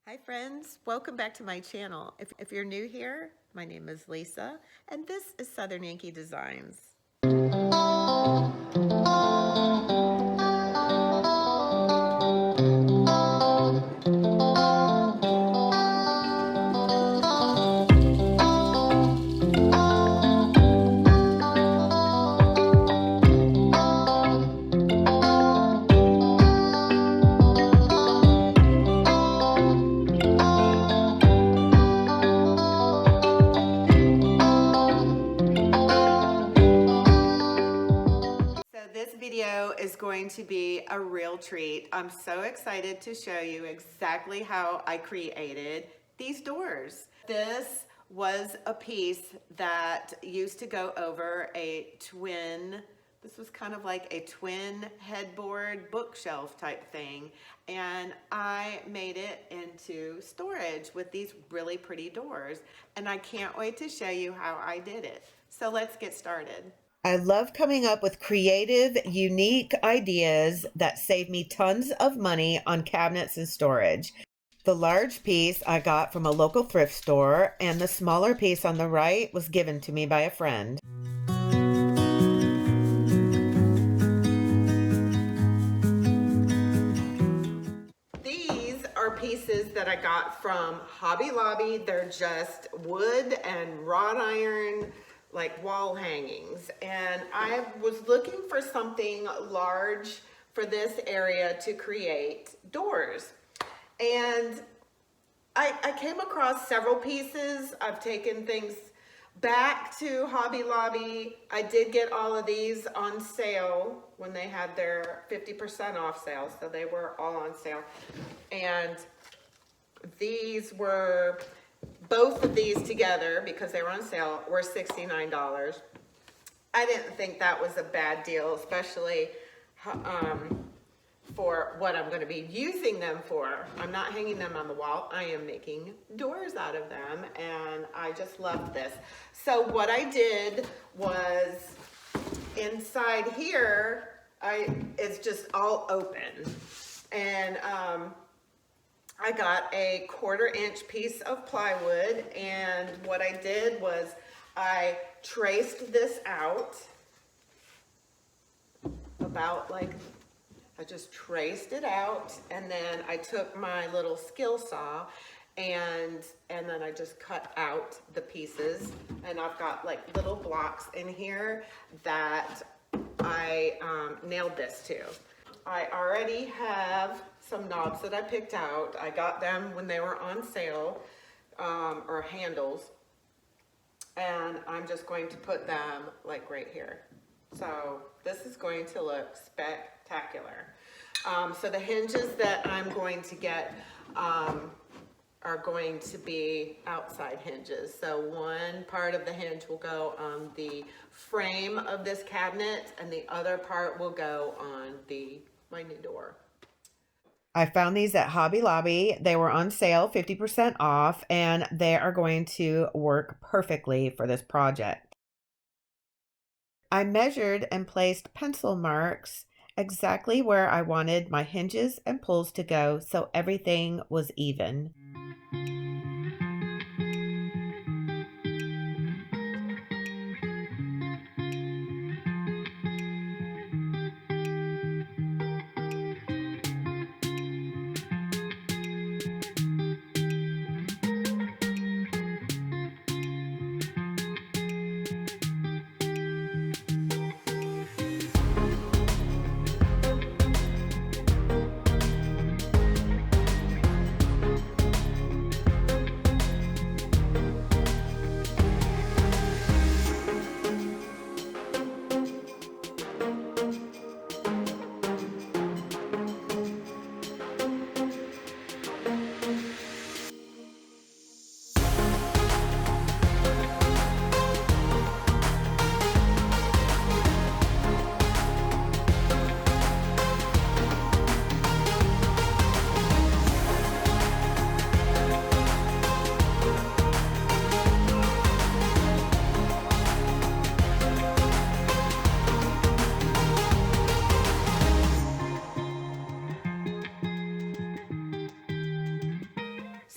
Hi friends, welcome back to my channel. If you're new here, my name is Lisa and this is Southern Yankee Designs. This video is going to be a real treat. I'm so excited to show you exactly how I created these doors. This was a piece that used to go over this was kind of like a twin headboard bookshelf type thing, and I made it into storage with these really pretty doors, and I can't wait to show you how I did it. So let's get started. I love coming up with creative, unique ideas that save me tons of money on cabinets and storage. The large piece I got from a local thrift store, and the smaller piece on the right was given to me by a friend. These are pieces that I got from Hobby Lobby. They're just wood and wrought iron, like wall hangings, and I was looking for something large for this area to create doors, and I came across several pieces. I've taken things back to Hobby Lobby. I did get all of these on sale when they had their 50% off sale, so they were all on sale, and these were both of these together, because they were on sale, were $69. I didn't think that was a bad deal, especially for what I'm going to be using them for. I'm not hanging them on the wall. I am making doors out of them, and I just loved this. So what I did was, inside here, it's just all open, and I got a 1/4 inch piece of plywood, and what I did was I traced this out about like, I just traced it out, and then I took my little skill saw and then I just cut out the pieces, and I've got like little blocks in here that I nailed this to. I already have some knobs that I picked out. I got them when they were on sale, or handles, and I'm just going to put them like right here. So this is going to look spectacular. So the hinges that I'm going to get are going to be outside hinges. So one part of the hinge will go on the frame of this cabinet, and the other part will go on my new door. I found these at Hobby Lobby. They were on sale, 50% off, and they are going to work perfectly for this project. I measured and placed pencil marks exactly where I wanted my hinges and pulls to go, so everything was even.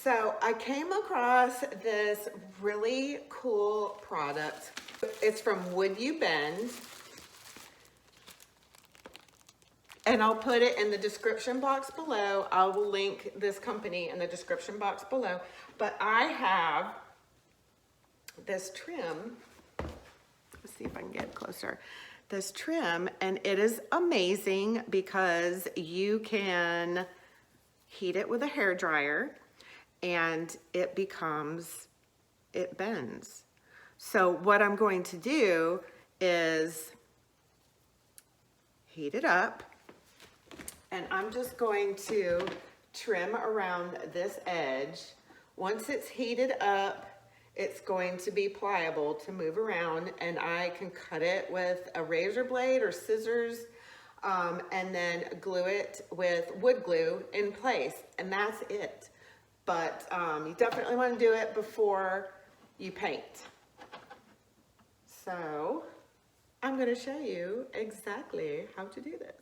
So I came across this really cool product. It's from WoodUBend. And I'll put it in the description box below. I will link this company in the description box below. But I have this trim. Let's see if I can get closer. This trim, and it is amazing because you can heat it with a hair dryer and it bends. So what I'm going to do is heat it up, and I'm just going to trim around this edge. Once it's heated up, it's going to be pliable to move around, and I can cut it with a razor blade or scissors, and then glue it with wood glue in place, and that's it. But you definitely want to do it before you paint. So I'm going to show you exactly how to do this.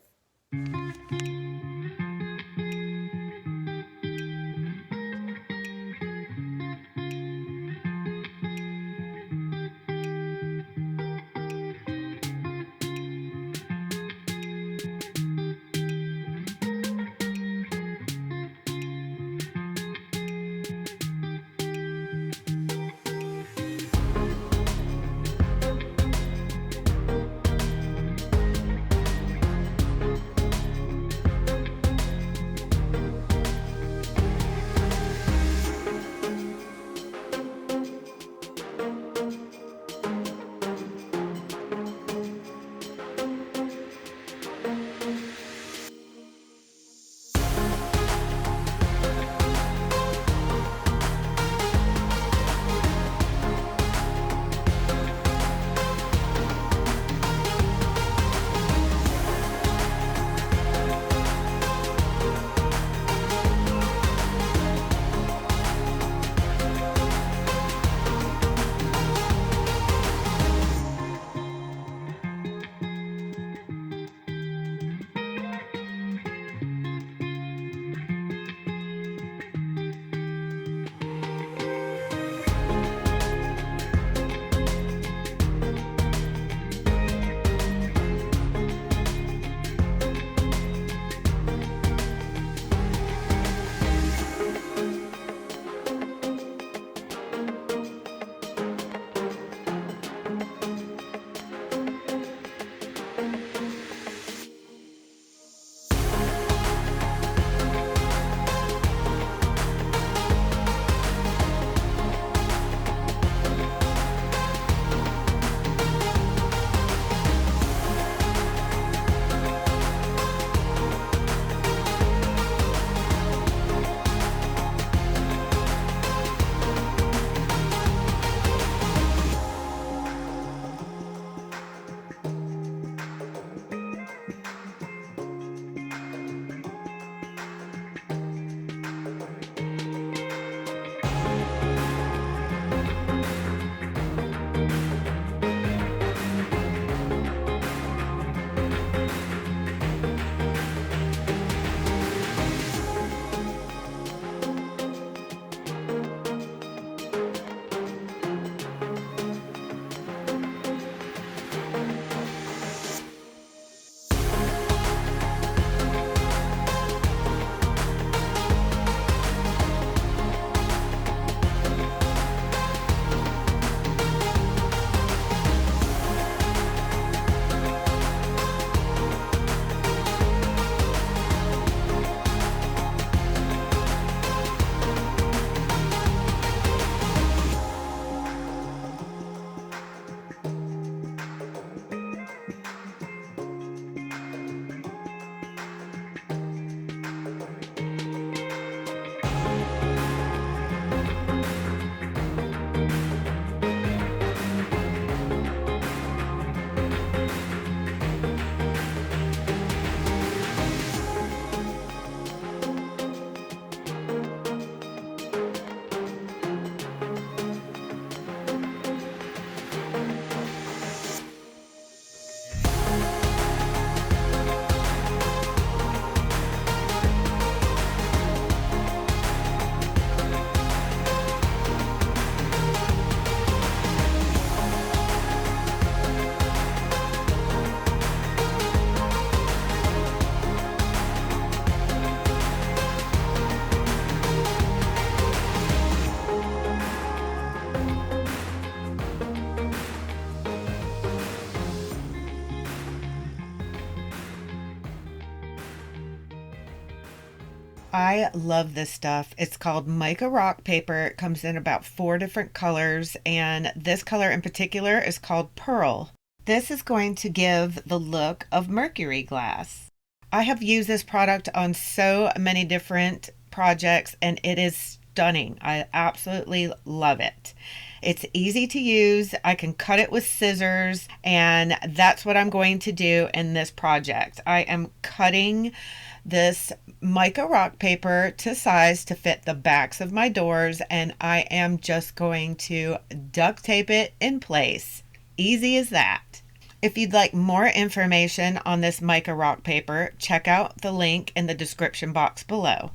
I love this stuff. It's called Mica rock paper. It comes in about 4 different colors, and this color in particular is called Pearl. This is going to give the look of mercury glass. I have used this product on so many different projects, and it is stunning. I absolutely love it. It's easy to use. I can cut it with scissors, and that's what I'm going to do in this project. I am cutting this mica rock paper to size to fit the backs of my doors, and I am just going to duct tape it in place. Easy as that. If you'd like more information on this mica rock paper, check out the link in the description box below.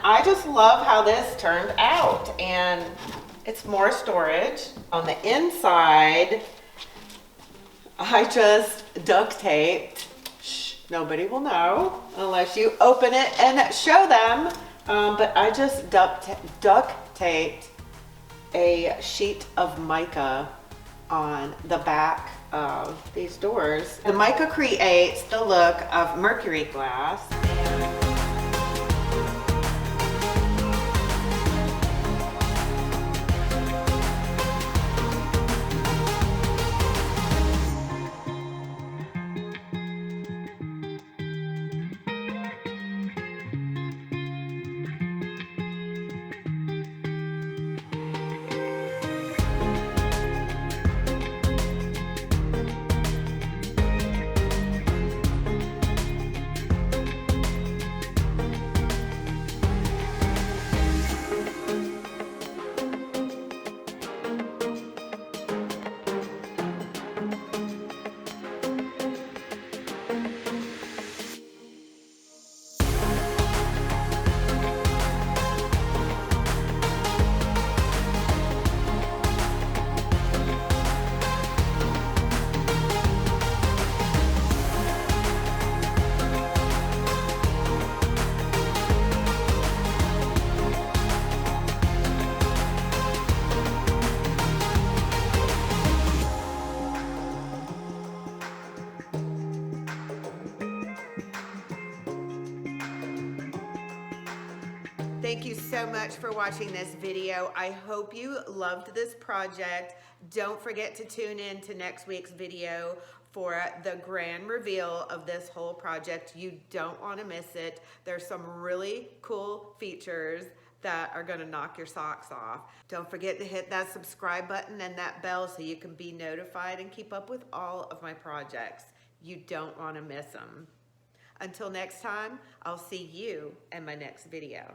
I just love how this turned out, and it's more storage. On the inside, I just duct taped. Shh, nobody will know unless you open it and show them. But I just duct taped a sheet of mica on the back of these doors. The mica creates the look of mercury glass. Thank you so much for watching this video. I hope you loved this project. Don't forget to tune in to next week's video for the grand reveal of this whole project. You don't want to miss it. There's some really cool features that are gonna knock your socks off. Don't forget to hit that subscribe button and that bell so you can be notified and keep up with all of my projects. You don't want to miss them. Until next time, I'll see you in my next video.